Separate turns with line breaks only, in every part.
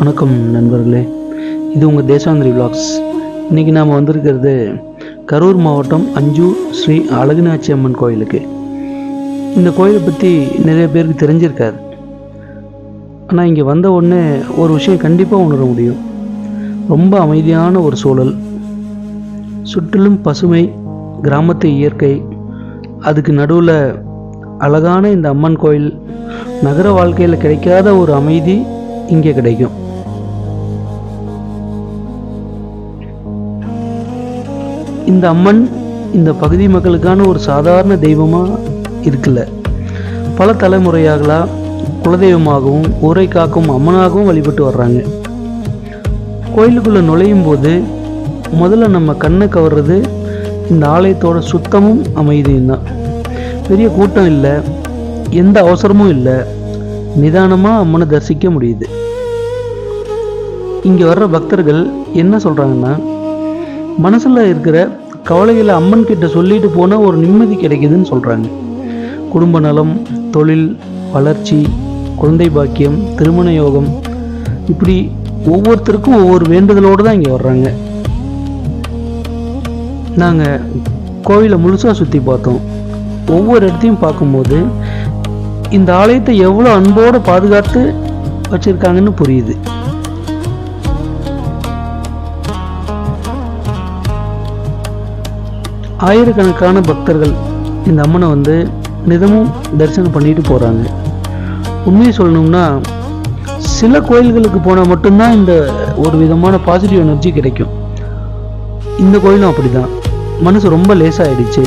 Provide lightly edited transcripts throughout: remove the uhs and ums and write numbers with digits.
வணக்கம் நண்பர்களே, இது உங்கள் தேசாந்திரி விலாக்ஸ். இன்றைக்கி நாம் வந்திருக்கிறது கரூர் மாவட்டம் அஞ்சூர் ஸ்ரீ அழகுநாச்சி அம்மன் கோயிலுக்கு. இந்த கோயிலை பற்றி நிறைய பேருக்கு தெரிஞ்சிருக்காது. ஆனால் இங்கே வந்த உடனே ஒரு விஷயம் கண்டிப்பாக உணர முடியும். ரொம்ப அமைதியான ஒரு சூழல், சுற்றிலும் பசுமை, கிராமத்து இயற்கை, அதுக்கு நடுவில் அழகான இந்த அம்மன் கோயில். நகர வாழ்க்கையில் கிடைக்காத ஒரு அமைதி இங்கே கிடைக்கும். இந்த அம்மன் இந்த பகுதி மக்களுக்கான ஒரு சாதாரண தெய்வமாக இருக்குல்ல, பல தலைமுறையாகலா குலதெய்வமாகவும் ஊரை காக்கும் அம்மனாகவும் வழிபட்டு வர்றாங்க. கோயிலுக்குள்ளே நுழையும் போது முதல்ல நம்ம கண்ணை கவர்றது இந்த ஆலயத்தோட சுத்தமும் அமைதியும் தான். பெரிய கூட்டம் இல்லை, எந்த அவசரமும் இல்லை, நிதானமாக அம்மனை தரிசிக்க முடியுது. இங்கே வர்ற பக்தர்கள் என்ன சொல்கிறாங்கன்னா, மனசில் இருக்கிற கவலைகளை அம்மன் கிட்ட சொல்லிட்டு போனால் ஒரு நிம்மதி கிடைக்குதுன்னு சொல்கிறாங்க. குடும்ப நலம், தொழில் வளர்ச்சி, குழந்தை பாக்கியம், திருமண யோகம், இப்படி ஒவ்வொருத்தருக்கும் ஒவ்வொரு வேண்டுதலோடு தான் இங்கே வர்றாங்க. நாங்கள் கோவிலை முழுசாக சுற்றி பார்த்தோம். ஒவ்வொரு இடத்தையும் பார்க்கும்போது இந்த ஆலயத்தை எவ்வளோ அன்போடு பாதுகாத்து வச்சுருக்காங்கன்னு புரியுது. ஆயிரக்கணக்கான பக்தர்கள் இந்த அம்மனை நிதமும் தரிசனம் பண்ணிட்டு போகிறாங்க. உண்மையை சொல்லணும்னா, சில கோயில்களுக்கு போனால் மட்டும்தான் இந்த ஒரு விதமான பாசிட்டிவ் எனர்ஜி கிடைக்கும். இந்த கோயிலும் அப்படி தான். மனசு ரொம்ப லேசாகிடுச்சு.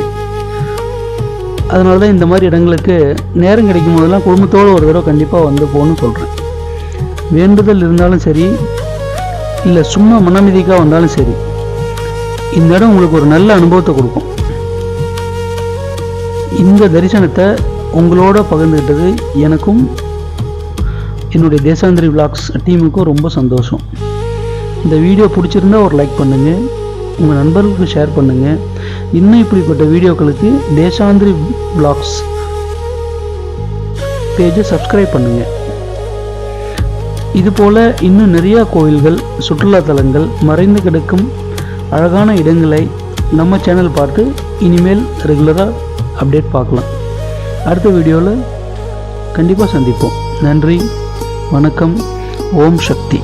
அதனால தான் இந்த மாதிரி இடங்களுக்கு நேரம் கிடைக்கும் போதெல்லாம் குடும்பத்தோடு ஒரு தடவை கண்டிப்பாக போகணும்னு சொல்கிறேன். வேண்டுதல் இருந்தாலும் சரி, இல்லை சும்மா மனமிதிக்காக வந்தாலும் சரி, இந்த இடம் உங்களுக்கு ஒரு நல்ல அனுபவத்தை கொடுக்கும். இந்த தரிசனத்தை உங்களோட பகிர்ந்துக்கிட்டது எனக்கும் என்னுடைய தேசாந்திரி விலாக்ஸ் டீமுக்கும் ரொம்ப சந்தோஷம். இந்த வீடியோ பிடிச்சிருந்தா ஒரு லைக் பண்ணுங்கள், உங்கள் நண்பர்களுக்கு ஷேர் பண்ணுங்கள். இன்னும் இப்படிப்பட்ட வீடியோக்களுக்கு தேசாந்திரி விலாக்ஸ் பேஜை சப்ஸ்கிரைப் பண்ணுங்கள். இதுபோல் இன்னும் நிறையா கோயில்கள், சுற்றுலாத்தலங்கள், மறைந்து கிடக்கும் அழகான இடங்களை நம்ம சேனல் பார்த்து இனிமேல் ரெகுலராக அப்டேட் பார்க்கலாம். அடுத்த வீடியோவில் கண்டிப்பாக சந்திப்போம். நன்றி, வணக்கம், ஓம் சக்தி.